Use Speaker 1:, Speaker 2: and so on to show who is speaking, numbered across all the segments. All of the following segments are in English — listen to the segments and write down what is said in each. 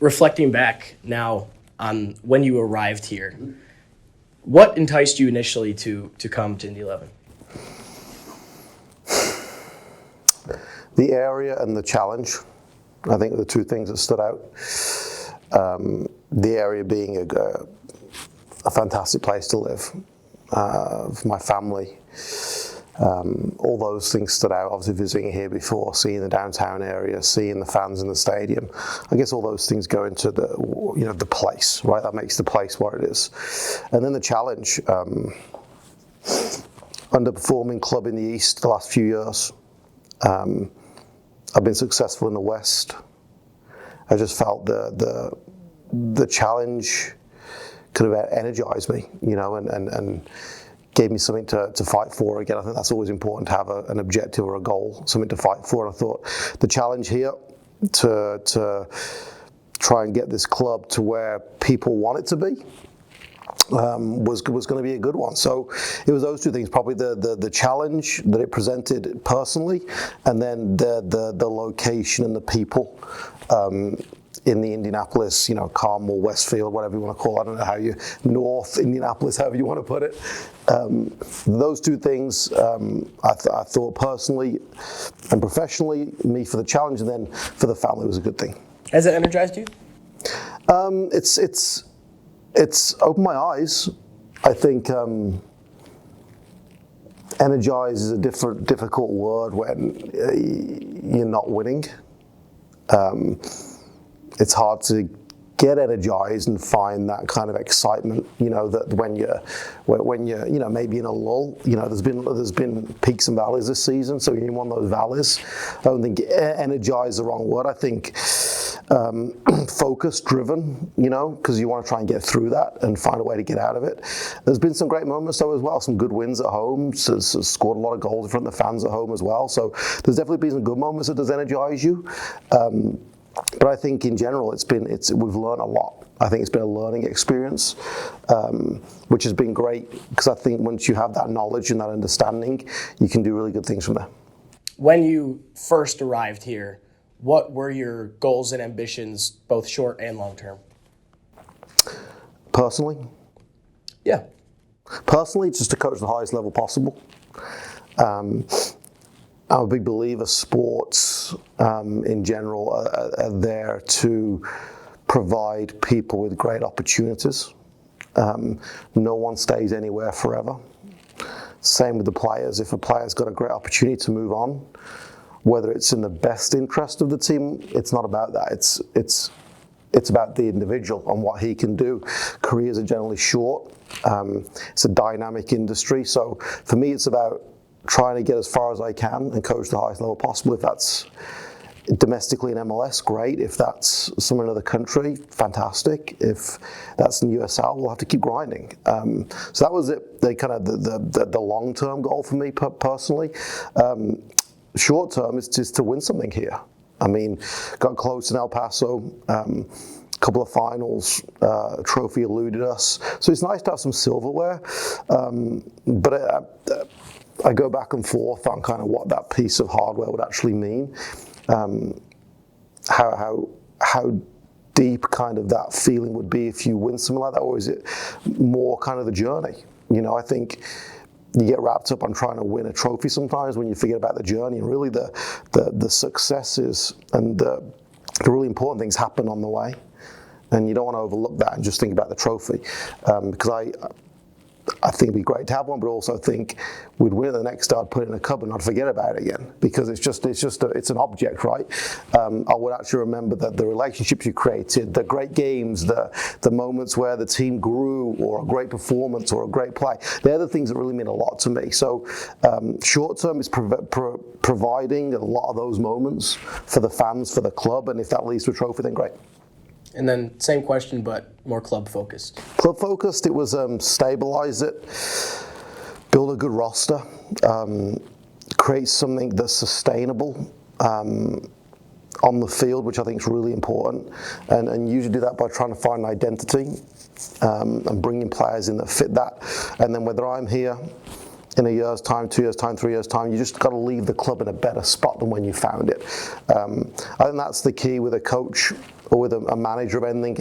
Speaker 1: reflecting back now on when you arrived here, what enticed you initially to come to Indy 11?
Speaker 2: The area and the challenge, I think, are the two things that stood out. The area being a fantastic place to live, for my family. All those things stood out. Obviously visiting here before, seeing the downtown area, seeing the fans in the stadium. I guess all those things go into the place, right? That makes the place what it is. And then the challenge, underperforming club in the East the last few years. I've been successful in the West. I just felt the challenge could have energized me, and gave me something to fight for. Again, I think that's always important to have an objective or a goal, something to fight for. And I thought the challenge here to try and get this club to where people want it to be was going to be a good one. So it was those two things, probably the challenge that it presented personally, and then the location and the people in the Indianapolis, Carmel, Westfield, whatever you want to call it. I don't know how you, North Indianapolis, however you want to put it. Those two things, I thought personally and professionally, me for the challenge, and then for the family was a good thing.
Speaker 1: Has it energized you?
Speaker 2: It's opened my eyes. I think energize is a difficult word when you're not winning. It's hard to get energized and find that kind of excitement, that when you're maybe in a lull, there's been peaks and valleys this season, so you're in one of those valleys. I don't think energize is the wrong word. I think focus driven, because you want to try and get through that and find a way to get out of it. There's been some great moments though as well, some good wins at home, scored a lot of goals in front of the fans at home as well, so there's definitely been some good moments that does energize you. But I think in general, we've learned a lot. I think it's been a learning experience, which has been great, because I think once you have that knowledge and that understanding, you can do really good things from there.
Speaker 1: When you first arrived here, what were your goals and ambitions, both short and long term?
Speaker 2: Personally?
Speaker 1: Yeah.
Speaker 2: Personally, just to coach the highest level possible. I'm a big believer sports in general are there to provide people with great opportunities. No one stays anywhere forever. Same with the players. If a player's got a great opportunity to move on, whether it's in the best interest of the team, it's not about that. It's about the individual and what he can do. Careers are generally short. It's a dynamic industry. So for me, it's about trying to get as far as I can and coach the highest level possible. If that's domestically in MLS, great. If that's somewhere in another country, fantastic. If that's in USL, we'll have to keep grinding. So that was it. The long-term goal for me personally. Short term is just to win something here. I mean, got close in El Paso. Couple of finals, trophy eluded us. So it's nice to have some silverware. But I go back and forth on kind of what that piece of hardware would actually mean. How deep kind of that feeling would be if you win something like that, or is it more kind of the journey? I think you get wrapped up on trying to win a trophy sometimes when you forget about the journey, and really the successes and the really important things happen on the way. And you don't want to overlook that and just think about the trophy, because I think it'd be great to have one, but also think we'd win the next start, put it in a cupboard, and not forget about it again, because it's an object, right? I would actually remember that the relationships you created, the great games, the moments where the team grew, or a great performance, or a great play. They're the things that really mean a lot to me. So short term is providing a lot of those moments for the fans, for the club, and if that leads to a trophy, then great.
Speaker 1: And then same question, but more club-focused.
Speaker 2: Club-focused, it was stabilize it, build a good roster, create something that's sustainable on the field, which I think is really important, and usually do that by trying to find an identity and bringing players in that fit that. And then whether I'm here in a year's time, 2 years' time, 3 years' time, you just got to leave the club in a better spot than when you found it. I think that's the key with a coach. or with a manager of anything,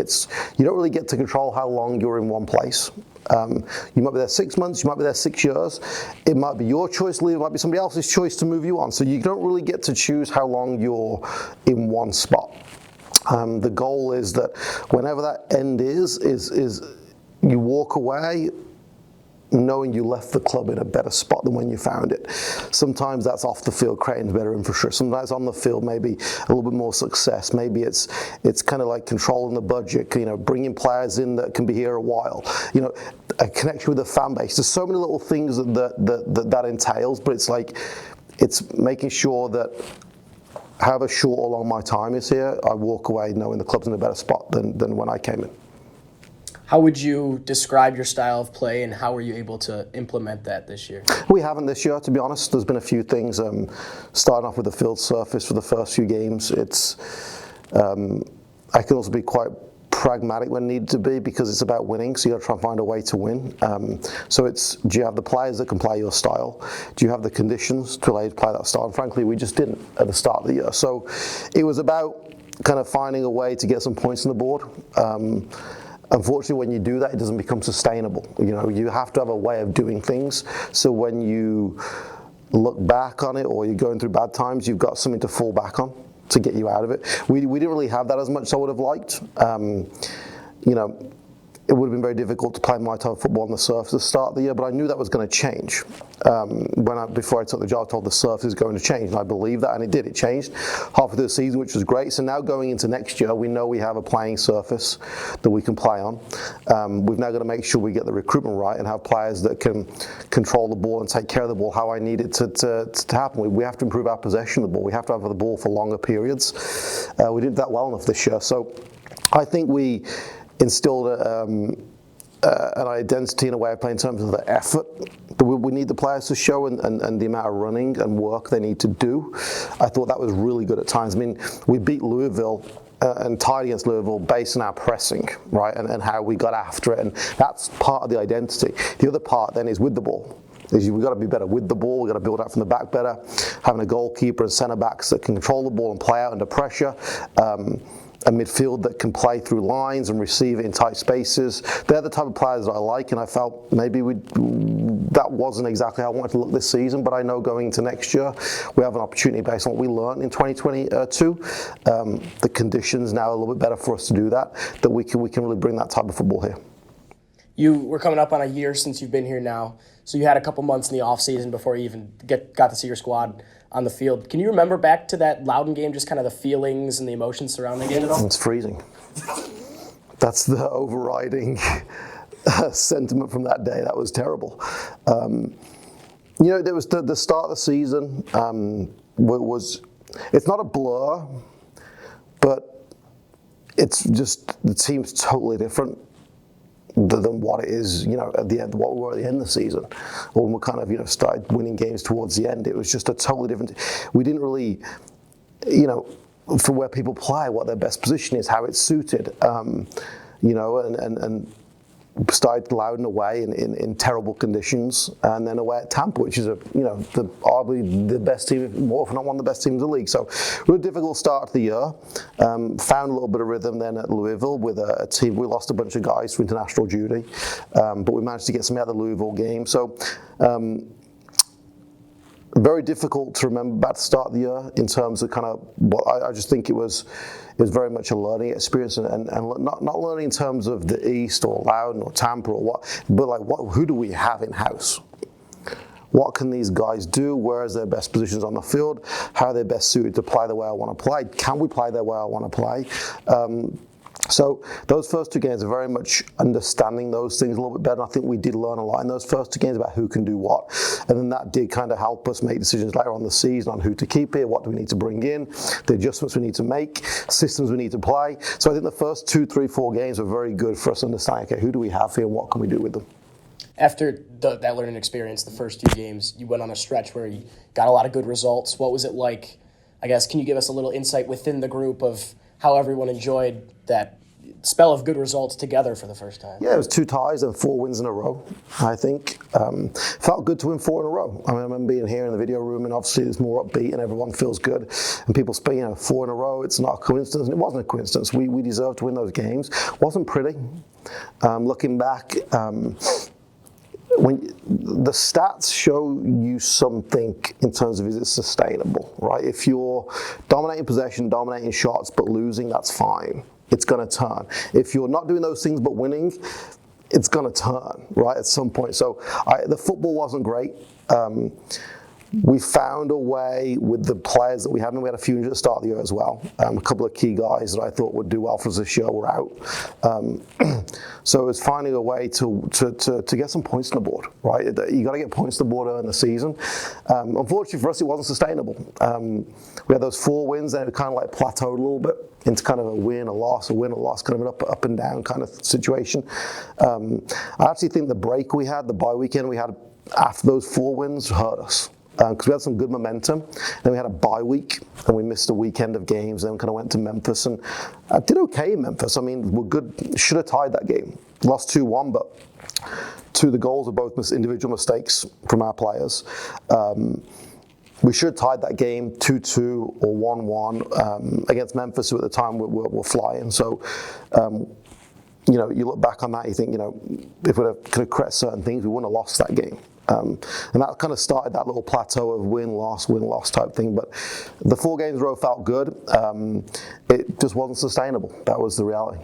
Speaker 2: you don't really get to control how long you're in one place. You might be there 6 months, you might be there 6 years. It might be your choice to leave, it might be somebody else's choice to move you on. So you don't really get to choose how long you're in one spot. The goal is that whenever that end is you walk away knowing you left the club in a better spot than when you found it. Sometimes that's off the field, creating better infrastructure. Sometimes on the field, maybe a little bit more success. Maybe it's kind of like controlling the budget, bringing players in that can be here a while. A connection with the fan base. There's so many little things that entails, but it's making sure that however short or long my time is here, I walk away knowing the club's in a better spot than when I came in.
Speaker 1: How would you describe your style of play, and how were you able to implement that this year?
Speaker 2: We haven't this year, to be honest. There's been a few things. Starting off with the field surface for the first few games, I can also be quite pragmatic when needed to be, because it's about winning, so you got to try and find a way to win. So do you have the players that can play your style? Do you have the conditions to allow you to play that style? And frankly, we just didn't at the start of the year. So it was about kind of finding a way to get some points on the board. Unfortunately, when you do that, it doesn't become sustainable. You have to have a way of doing things. So when you look back on it, or you're going through bad times, you've got something to fall back on to get you out of it. We didn't really have that as much as I would have liked. It would have been very difficult to play my type of football on the surface at the start of the year, but I knew that was going to change. Before I took the job, I told the surface is going to change, and I believe that, and it did. It changed halfway through the season, which was great. So now going into next year, we know we have a playing surface that we can play on. We've now got to make sure we get the recruitment right and have players that can control the ball and take care of the ball how I need it to happen. We have to improve our possession of the ball. We have to have the ball for longer periods. We didn't do that well enough this year. So I think we instilled an identity and a way of playing in terms of the effort that we need the players to show, and the amount of running and work they need to do. I thought that was really good at times. I mean, we beat Louisville and tied against Louisville based on our pressing, right, and how we got after it, and that's part of the identity. The other part then is with the ball. We've got to be better with the ball. We've got to build out from the back better, having a goalkeeper and centre backs that can control the ball and play out under pressure. A midfield that can play through lines and receive it in tight spaces. They're the type of players that I like, and I felt maybe that wasn't exactly how I wanted to look this season, but I know going into next year, we have an opportunity based on what we learned in 2022. The conditions now are a little bit better for us to do that we can really bring that type of football here.
Speaker 1: We're coming up on a year since you've been here now, so you had a couple months in the off-season before you even got to see your squad on the field. Can you remember back to that Loudoun game, just kind of the feelings and the emotions surrounding it at all?
Speaker 2: It's freezing. That's the overriding sentiment from that day. That was terrible. There was the start of the season it's not a blur, but it's just the team's totally different than what it is, at the end, what we were at the end of the season. When we kind of, started winning games towards the end, it was just a totally different. We didn't really, for where people play, what their best position is, how it's suited, and started Loudoun away in terrible conditions, and then away at Tampa, which is arguably the best team, if not one of the best teams in the league. So really difficult start to the year. Found a little bit of rhythm then at Louisville with a team. We lost a bunch of guys for international duty, but we managed to get some out of the Louisville game. So very difficult to remember about the start of the year in terms of kind of what I just think it was very much a learning experience, and not learning in terms of the East or Loudoun or Tampa or what, but who do we have in house? What can these guys do? Where is their best positions on the field? How are they best suited to play the way I want to play? Can we play the way I want to play? So those first two games are very much understanding those things a little bit better. And I think we did learn a lot in those first two games about who can do what. And then that did kind of help us make decisions later on in the season on who to keep here, what do we need to bring in, the adjustments we need to make, systems we need to play. So I think the first 2, 3, 4 games were very good for us to understand, okay, who do we have here and what can we do with them?
Speaker 1: After that learning experience, the first 2 games, you went on a stretch where you got a lot of good results. What was it like? I guess, can you give us a little insight within the group of how everyone enjoyed spell of good results together for the first time.
Speaker 2: Yeah, it was 2 ties and 4 wins in a row, I think. Felt good to win 4 in a row. I mean, I remember being here in the video room, and obviously it's more upbeat and everyone feels good. And people speak, 4 in a row, it's not a coincidence. And it wasn't a coincidence. We deserved to win those games. Wasn't pretty. Looking back, when the stats show you something in terms of is it sustainable, right? If you're dominating possession, dominating shots, but losing, that's fine. It's going to turn. If you're not doing those things but winning, it's going to turn, right, at some point. So the football wasn't great. We found a way with the players that we had, and we had a few at the start of the year as well. A couple of key guys that I thought would do well for us this year were out. So it was finding a way to get some points on the board, right? You got to get points on the board early in the season. Unfortunately for us, it wasn't sustainable. We had those 4 wins, and it kind of like plateaued a little bit into kind of a win, a loss, kind of an up and down kind of situation. I actually think the break we had, the bye weekend we had after those 4 wins hurt us. Because we had some good momentum, then we had a bye week, and we missed a weekend of games, then kind of went to Memphis, and I did okay in Memphis. I mean, we're good, should have tied that game. Lost 2-1, but 2 of the goals were both individual mistakes from our players. We should have tied that game 2-2 or 1-1 against Memphis, who at the time were flying. So, you look back on that, you think, if we could have corrected certain things, we wouldn't have lost that game. And that kind of started that little plateau of win-loss type thing. But the 4 games in a row felt good. It just wasn't sustainable. That was the reality.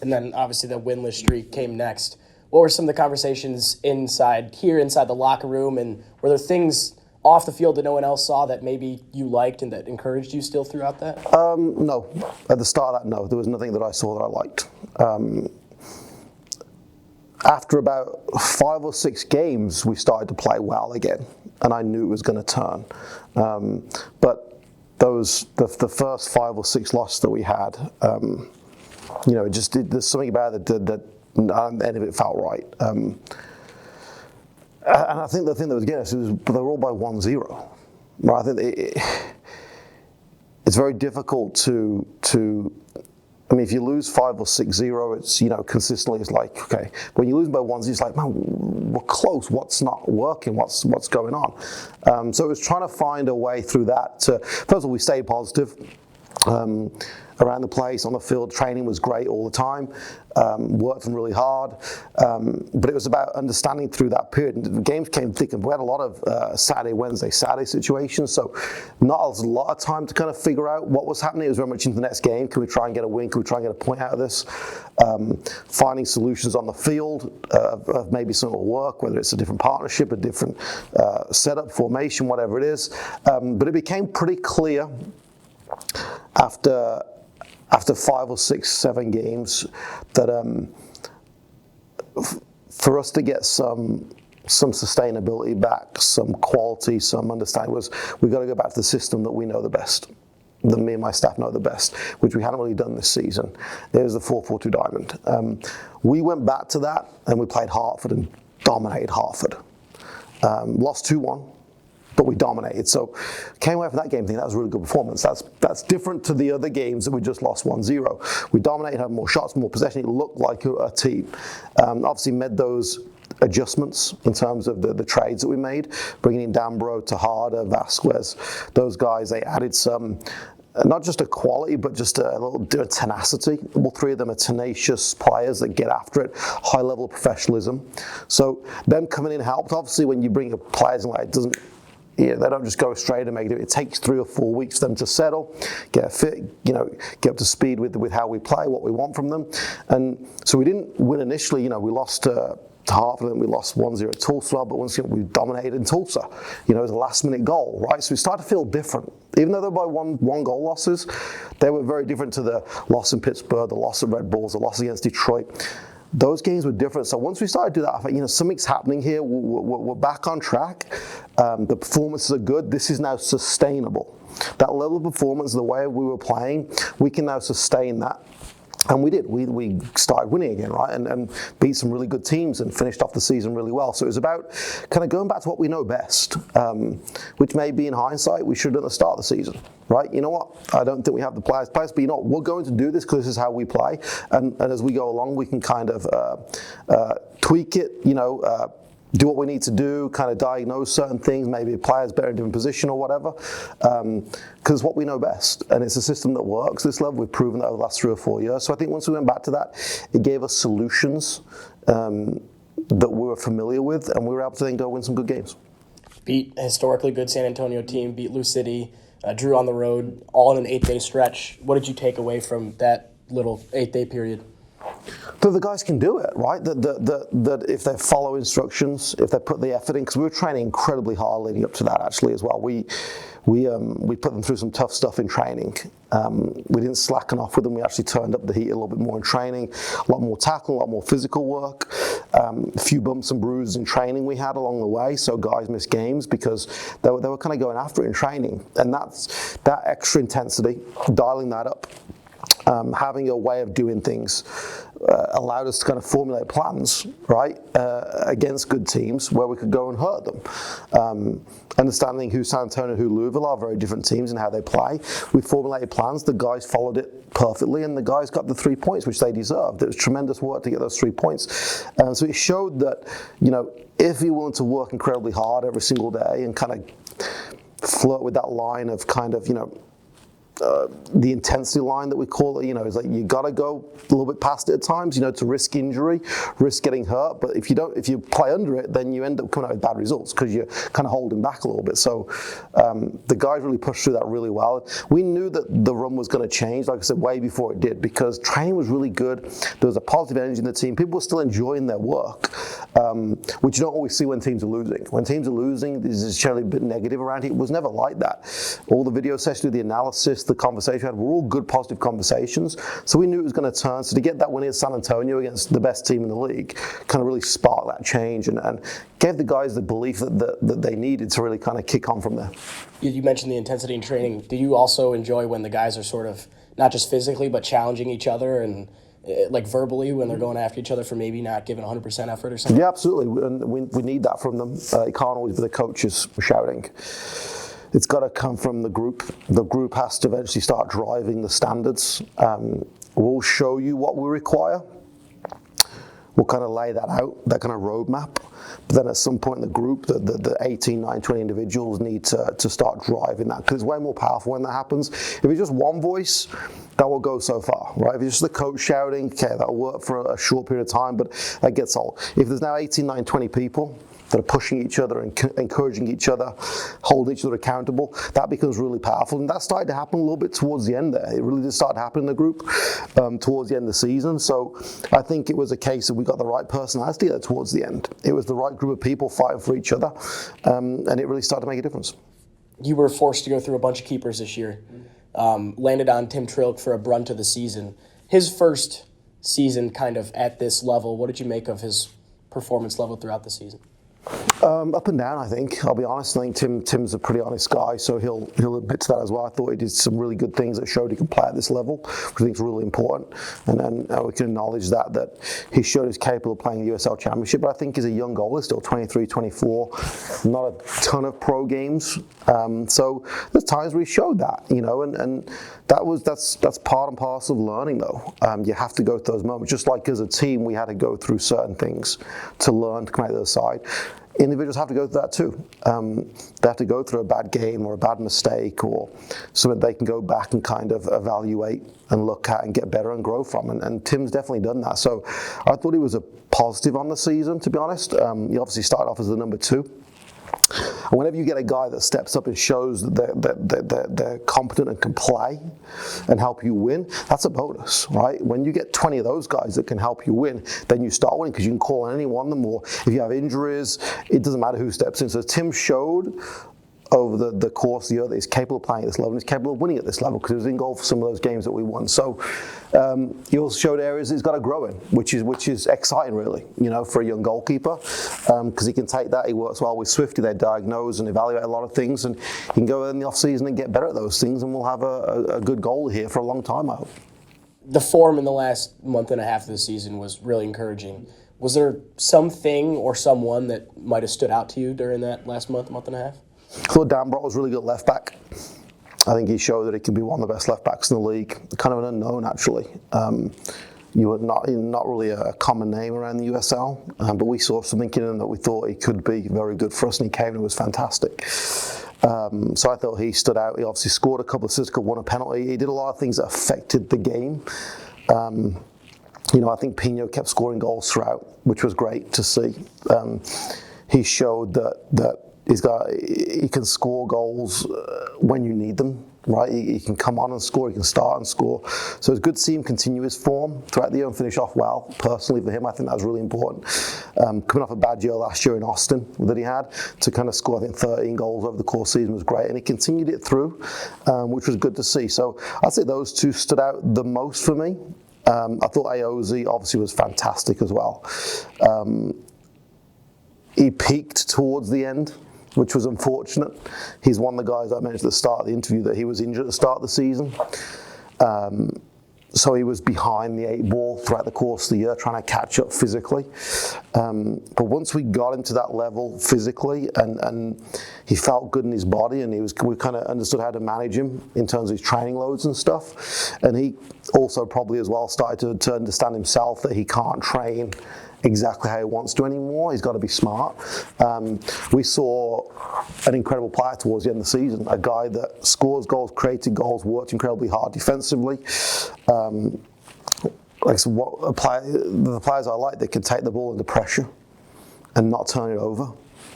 Speaker 1: And then obviously the winless streak came next. What were some of the conversations inside the locker room, and were there things off the field that no one else saw that maybe you liked and that encouraged you still throughout that?
Speaker 2: No. At the start of that, no. There was nothing that I saw that I liked. After about 5 or 6 games, we started to play well again, and I knew it was going to turn. But the first 5 or 6 losses that we had, there's something about it that any of it felt right. And I think the thing that was getting us was they were all by 1-0. Right? I think it's very difficult to. I mean, if you lose 5 or 6-0, it's, consistently it's like, okay. But when you lose by 1-0, it's like, man, we're close. What's not working? What's going on? So it was trying to find a way through that. First of all, we stayed positive. Around the place, on the field, training was great all the time. Worked really hard. But it was about understanding through that period. And the games came thick, and we had a lot of Saturday, Wednesday, Saturday situations. So not a lot of time to kind of figure out what was happening. It was very much into the next game. Can we try and get a win? Can we try and get a point out of this? Finding solutions on the field of maybe some will work, whether it's a different partnership, a different setup, formation, whatever it is. But it became pretty clear after 5 or 6, 7 games that for us to get some sustainability back, some quality, some understanding, was we've got to go back to the system that we know the best, that me and my staff know the best, which we hadn't really done this season. It was the 4-4-2 diamond. We went back to that, and we played Hartford and dominated Hartford. Lost 2-1. But we dominated. So came away from that game thinking that was a really good performance. That's different to the other games that we just lost 1-0. We dominated, had more shots, more possession. It looked like a team. Obviously made those adjustments in terms of the trades that we made, bringing in Dambro, Tejada, Vasquez. Those guys, they added some, not just a quality, but just a little bit of tenacity. All 3 of them are tenacious players that get after it, high level of professionalism. So them coming in helped. Obviously when you bring players in, like, it doesn't, they don't just go straight and make it. It takes 3 or 4 weeks for them to settle, get fit, get up to speed with how we play, what we want from them. And so we didn't win initially. We lost to Hartford, and we lost 1-0 at Tulsa, but once again, we dominated in Tulsa. It was a last-minute goal, right? So we started to feel different. Even though they were by one goal losses, they were very different to the loss in Pittsburgh, the loss at Red Bulls, the loss against Detroit. Those games were different. So once we started to do that, I thought, something's happening here. We're back on track. The performances are good. This is now sustainable. That level of performance, the way we were playing, we can now sustain that. And we did. We started winning again, right? And beat some really good teams and finished off the season really well. So it was about kind of going back to what we know best, which may be in hindsight we should have done at the start of the season, right? You know what? I don't think we have the players, but you know what? We're going to do this because this is how we play. And as we go along, we can kind of tweak it, do what we need to do, kind of diagnose certain things, maybe a player's better in a different position or whatever, because it's what we know best. And it's a system that works this level. We've proven that over the last 3 or 4 years. So I think once we went back to that, it gave us solutions that we were familiar with, and we were able to then go win some good games.
Speaker 1: Beat a historically good San Antonio team, beat Lou City, drew on the road, all in an 8-day stretch. What did you take away from that little 8-day period?
Speaker 2: That the guys can do it, right? That if they follow instructions, if they put the effort in, because we were training incredibly hard leading up to that actually as well. We put them through some tough stuff in training. We didn't slacken off with them. We actually turned up the heat a little bit more in training, a lot more tackle, a lot more physical work, a few bumps and bruises in training we had along the way. So guys missed games because they were kind of going after it in training, and that extra intensity, dialing that up. Having a way of doing things allowed us to kind of formulate plans, right, against good teams where we could go and hurt them. Understanding who San Antonio and who Louisville are very different teams and how they play. We formulated plans, the guys followed it perfectly, and the guys got the 3 points, which they deserved. It was tremendous work to get those 3 points. So it showed that, if you're willing to work incredibly hard every single day and kind of flirt with that line of kind of, the intensity line that we call it, is like you got to go a little bit past it at times, to risk injury, risk getting hurt. But if you play under it, then you end up coming out with bad results because you're kind of holding back a little bit. So the guys really pushed through that really well. We knew that the run was going to change, like I said, way before it did, because training was really good. There was a positive energy in the team. People were still enjoying their work, which you don't always see when teams are losing. When teams are losing, there's generally a bit negative around it. It was never like that. All the video sessions, the analysis, the conversation we had were all good, positive conversations. So we knew it was going to turn. So to get that win against San Antonio against the best team in the league kind of really sparked that change and gave the guys the belief that they needed to really kind of kick on from there.
Speaker 1: You mentioned the intensity in training. Do you also enjoy when the guys are sort of not just physically but challenging each other and like verbally when they're going after each other for maybe not giving 100% effort or something?
Speaker 2: Yeah, absolutely. And we need that from them. It can't always be the coaches shouting. It's got to come from the group. The group has to eventually start driving the standards. We'll show you what we require. We'll kind of lay that out, that kind of roadmap. But then at some point in the group, the 18, 19, 20 individuals need to start driving that, because it's way more powerful when that happens. If it's just one voice, that will go so far, right? If it's just the coach shouting, okay, that'll work for a short period of time, but that gets old. If there's now 18, 19, 20 people that are pushing each other and encouraging each other, holding each other accountable, that becomes really powerful. And that started to happen a little bit towards the end there. It really did start to happen in the group towards the end of the season. So I think it was a case of we got the right personality there towards the end. It was the right group of people fighting for each other, and it really started to make a difference.
Speaker 1: You were forced to go through a bunch of keepers this year. Landed on Tim Trilk for a brunt of the season. His first season kind of at this level, what did you make of his performance level throughout the season?
Speaker 2: Up and down, I think. I'll be honest. I think Tim's a pretty honest guy, so he'll admit to that as well. I thought he did some really good things that showed he can play at this level, which I think is really important. And we can acknowledge that he showed he's capable of playing the USL Championship. But I think he's a young goalie, still 23, 24, not a ton of pro games. So there's times where he showed that, and that's part and parcel of learning, though. You have to go through those moments. Just like as a team, we had to go through certain things to learn to come out the other side. Individuals have to go through that too. They have to go through a bad game or a bad mistake or something they can go back and kind of evaluate and look at and get better and grow from. And Tim's definitely done that. So I thought he was a positive on the season, to be honest. He obviously started off as the number 2. And whenever you get a guy that steps up and shows that they're competent and can play and help you win, that's a bonus, right? When you get 20 of those guys that can help you win, then you start winning because you can call on any one of them, or if you have injuries, it doesn't matter who steps in. So Tim showed over the course of the year that he's capable of playing at this level and he's capable of winning at this level because he was in goal for some of those games that we won. So he also showed areas he's got to grow in, which is exciting really, for a young goalkeeper, because he can take that. He works well with Swifty. They diagnose and evaluate a lot of things, and he can go in the off season and get better at those things, and we'll have a good goal here for a long time, I hope.
Speaker 1: the form in the last month and a half of the season was really encouraging. Was there something or someone that might have stood out to you during that last month and a half?
Speaker 2: I thought Dan Brott was really good left back. I think he showed that he can be one of the best left backs in the league. Kind of an unknown, actually. You were not really a common name around the USL, but we saw something in him that we thought he could be very good for us, and he came and was fantastic. So I thought he stood out. He obviously scored a couple of assists, won a penalty. He did a lot of things that affected the game. I think Pino kept scoring goals throughout, which was great to see. He showed that he can score goals when you need them, right? He can come on and score, he can start and score. So it's good to see him continue his form throughout the year and finish off well. Personally, for him, I think that was really important. Coming off a bad year last year in Austin that he had, to kind of score, I think, 13 goals over the course of the season was great. And he continued it through, which was good to see. So I'd say those two stood out the most for me. I thought Aozi obviously was fantastic as well. He peaked towards the end, which was unfortunate. He's one of the guys I mentioned at the start of the interview that he was injured at the start of the season. So he was behind the 8 ball throughout the course of the year, trying to catch up physically. But once we got him to that level physically, and he felt good in his body, and we kind of understood how to manage him in terms of his training loads and stuff. And he also probably as well started to understand himself that he can't train exactly how he wants to anymore. He's got to be smart. We saw an incredible player towards the end of the season, a guy that scores goals, created goals, worked incredibly hard defensively. The players I like that can take the ball under pressure and not turn it over.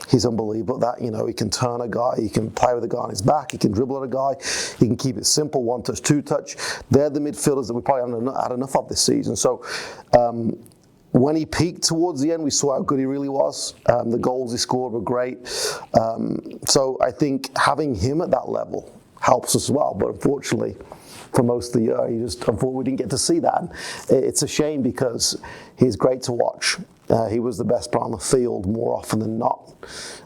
Speaker 2: He's unbelievable at that. He can turn a guy, he can play with a guy on his back, he can dribble at a guy, he can keep it simple, 1 touch, 2 touch. They're the midfielders that we probably haven't had enough of this season. So when he peaked towards the end, we saw how good he really was. The goals he scored were great. So I think having him at that level helps us as well. But unfortunately, for most of the year, unfortunately, we didn't get to see that. It's a shame because he's great to watch. He was the best player on the field more often than not.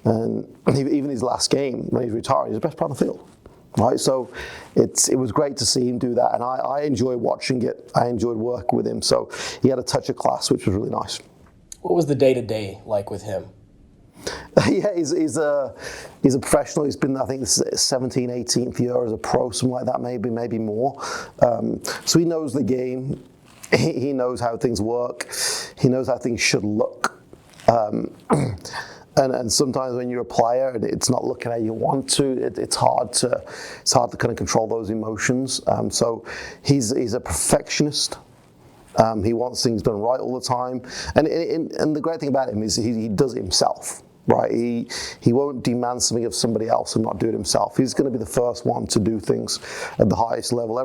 Speaker 2: And even his last game, when he's retiring, he's the best player on the field. Right, so it was great to see him do that, and I enjoyed watching it. I enjoyed working with him, so he had a touch of class, which was really nice.
Speaker 1: What was the day-to-day like with him?
Speaker 2: Yeah, he's a professional. He's been, I think, 17th, 18th year as a pro, something like that, maybe more. So he knows the game. He knows how things work. He knows how things should look. And sometimes when you're a player and it's not looking how you want to, it's hard to kind of control those emotions. So he's a perfectionist. He wants things done right all the time. And the great thing about him is he does it himself. Right, he won't demand something of somebody else and not do it himself. He's going to be the first one to do things at the highest level.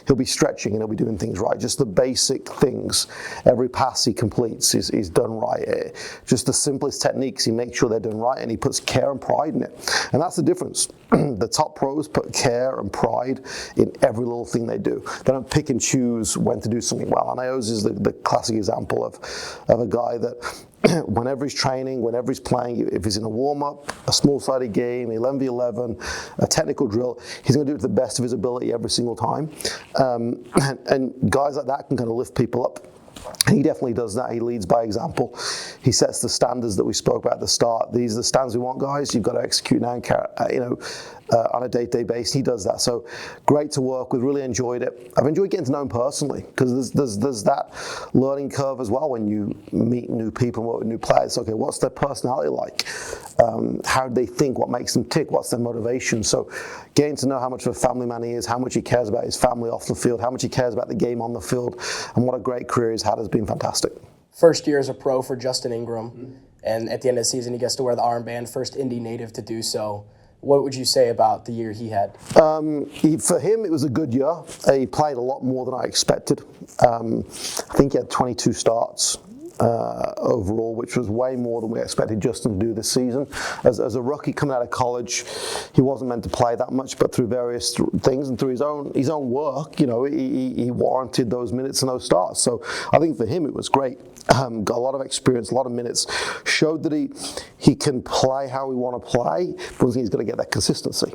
Speaker 2: He'll be stretching and he'll be doing things right. Just the basic things. Every pass he completes is done right. Just the simplest techniques, he makes sure they're done right, and he puts care and pride in it. And that's the difference. The top pros put care and pride in every little thing they do. They don't pick and choose when to do something well. And Ayoze is the classic example of a guy that whenever he's training, whenever he's playing, if he's in a warm-up, a small-sided game, 11v11, a technical drill, he's going to do it to the best of his ability every single time. And guys like that can kind of lift people up. He definitely does that. He leads by example. He sets the standards that we spoke about at the start. These are the standards we want, guys. You've got to execute now, on a day-to-day basis. He does that. So great to work with. Really enjoyed it. I've enjoyed getting to know him personally because there's that learning curve as well when you meet new people and work with new players. Okay, what's their personality like? How do they think? What makes them tick? What's their motivation? So getting to know how much of a family man he is, how much he cares about his family off the field, how much he cares about the game on the field, and what a great career he's had has been fantastic.
Speaker 1: First year as a pro for Justin Ingram, and at the end of the season he gets to wear the armband, first Indy native to do so. What would you say about the year he had?
Speaker 2: For him, it was a good year. He played a lot more than I expected. I think he had 22 starts overall, which was way more than we expected Justin to do this season. As a rookie coming out of college, he wasn't meant to play that much, but through various things and through his own work, he warranted those minutes and those starts. So I think for him, it was great. Got a lot of experience, a lot of minutes, showed that he can play how we want to play, but he's got to get that consistency.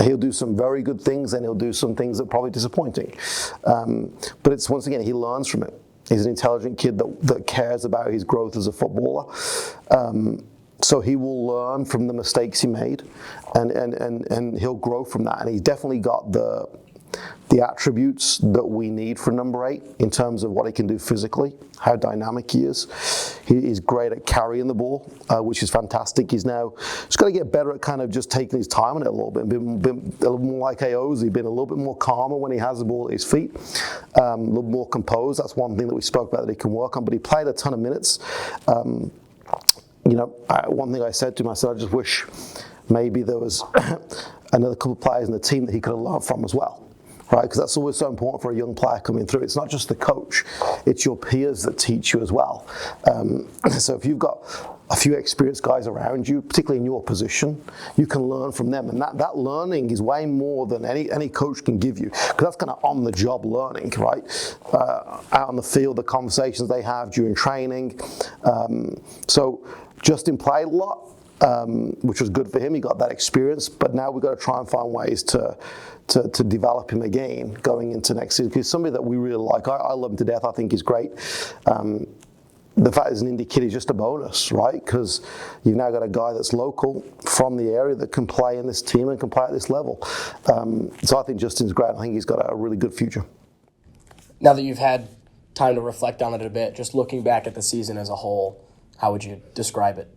Speaker 2: He'll do some very good things, and he'll do some things that are probably disappointing. But it's, once again, he learns from it. He's an intelligent kid that cares about his growth as a footballer. So he will learn from the mistakes he made, and he'll grow from that. And he's definitely got the attributes that we need for number 8 in terms of what he can do physically, how dynamic he is. He's great at carrying the ball, which is fantastic. He's now just got to get better at kind of just taking his time on it a little bit, been a little more like Aozi, been a little bit more calmer when he has the ball at his feet, a little more composed. That's one thing that we spoke about that he can work on. But he played a ton of minutes. One thing I said to him, I said, I just wish maybe there was another couple of players in the team that he could have learned from as well. Right, because that's always so important for a young player coming through. It's not just the coach, it's your peers that teach you as well. So if you've got a few experienced guys around you, particularly in your position, you can learn from them. And that learning is way more than any coach can give you, because that's kind of on-the-job learning, right? Out on the field, the conversations they have during training. So Justin played a lot, which was good for him. He got that experience, but now we've got to try and find ways to develop him again going into next season. He's somebody that we really like. I love him to death. I think he's great. The fact he's an indie kid is just a bonus, right? Because you've now got a guy that's local from the area that can play in this team and can play at this level. So I think Justin's great. I think he's got a really good future.
Speaker 1: Now that you've had time to reflect on it a bit, just looking back at the season as a whole, how would you describe it?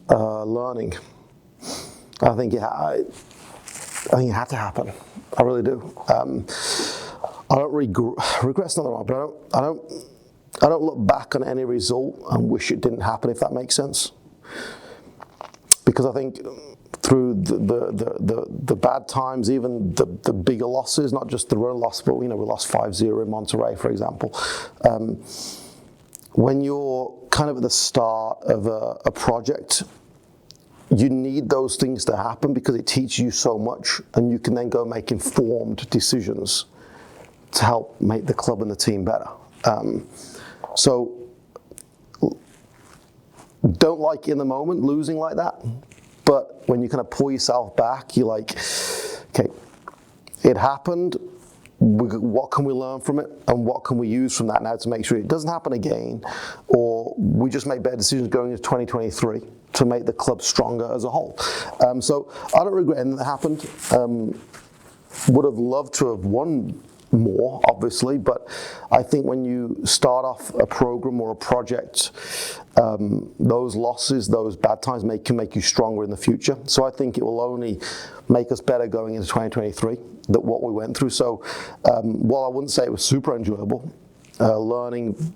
Speaker 2: Learning. I think it had to happen. I really do. I don't regret's not the wrong, but I don't look back on any result and wish it didn't happen, if that makes sense. Because I think through the bad times, even the bigger losses, not just the run loss, but we lost 5-0 in Monterrey, for example. When you're kind of at the start of a project, you need those things to happen because it teaches you so much, and you can then go make informed decisions to help make the club and the team better. So don't like in the moment losing like that, but when you kind of pull yourself back, you're like, okay, it happened. What can we learn from it, and what can we use from that now to make sure it doesn't happen again, or we just make better decisions going into 2023 to make the club stronger as a whole. So I don't regret anything that happened. Would have loved to have won more, obviously, but I think when you start off a program or a project, those losses, those bad times can make you stronger in the future. So I think it will only make us better going into 2023, that what we went through. So while I wouldn't say it was super enjoyable, learning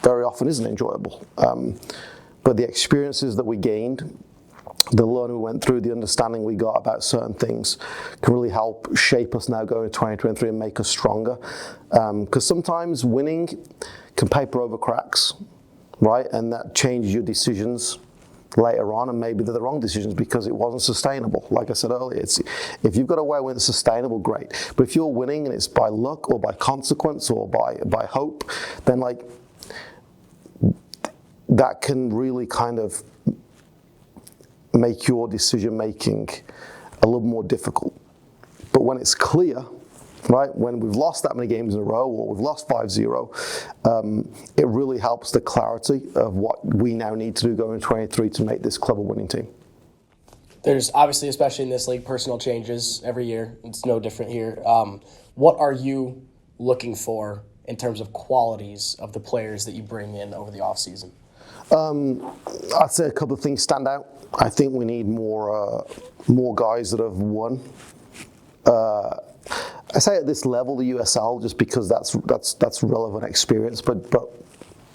Speaker 2: very often isn't enjoyable. But the experiences that we gained, the learning we went through, the understanding we got about certain things can really help shape us now going into 2023 and make us stronger. Because sometimes winning can paper over cracks, right? And that changes your decisions later on, and maybe they're the wrong decisions because it wasn't sustainable. Like I said earlier, if you've got a way when it's sustainable, great. But if you're winning and it's by luck or by consequence or by hope, then that can really kind of make your decision making a little more difficult. But when it's clear, right, when we've lost that many games in a row or we've lost 5-0, it really helps the clarity of what we now need to do going into 23 to make this club a winning team.
Speaker 1: There's obviously, especially in this league, personal changes every year. It's no different here. What are you looking for in terms of qualities of the players that you bring in over the offseason?
Speaker 2: I'd say a couple of things stand out. I think we need more guys that have won. I say at this level, the USL, just because that's relevant experience, but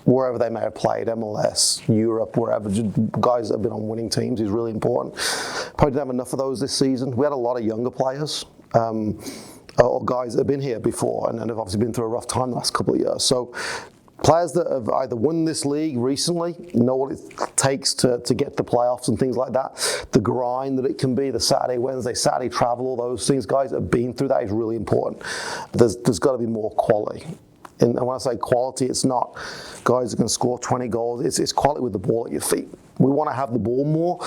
Speaker 2: wherever they may have played, MLS, Europe, wherever, just guys that have been on winning teams is really important. Probably didn't have enough of those this season. We had a lot of younger players, or guys that have been here before and have obviously been through a rough time the last couple of years. So players that have either won this league recently, know what it takes to get to the playoffs and things like that, the grind that it can be, the Saturday, Wednesday, Saturday travel, all those things, guys that have been through that is really important. There's got to be more quality. And when I say quality, it's not guys that can score 20 goals, it's quality with the ball at your feet. We want to have the ball more.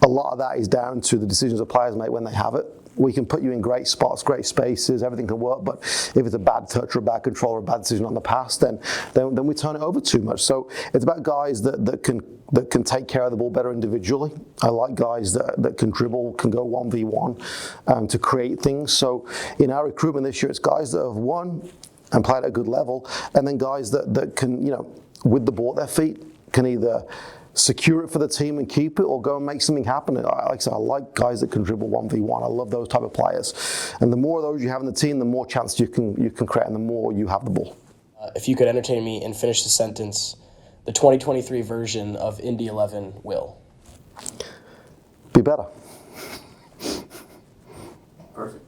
Speaker 2: a lot of that is down to the decisions the players make when they have it. We can put you in great spots, great spaces, everything can work, but if it's a bad touch or a bad control or a bad decision on the pass, then we turn it over too much. So it's about guys that can take care of the ball better individually. I like guys that can dribble, can go 1v1 to create things. So in our recruitment this year, it's guys that have won and played at a good level, and then guys that can, with the ball at their feet, can either secure it for the team and keep it, or go and make something happen. Like I said, I like guys that can dribble 1v1. I love those type of players. And the more of those you have in the team, the more chance you can create, and the more you have the ball.
Speaker 1: If you could entertain me and finish the sentence, the 2023 version of Indy 11 will
Speaker 2: Be better.
Speaker 1: Perfect.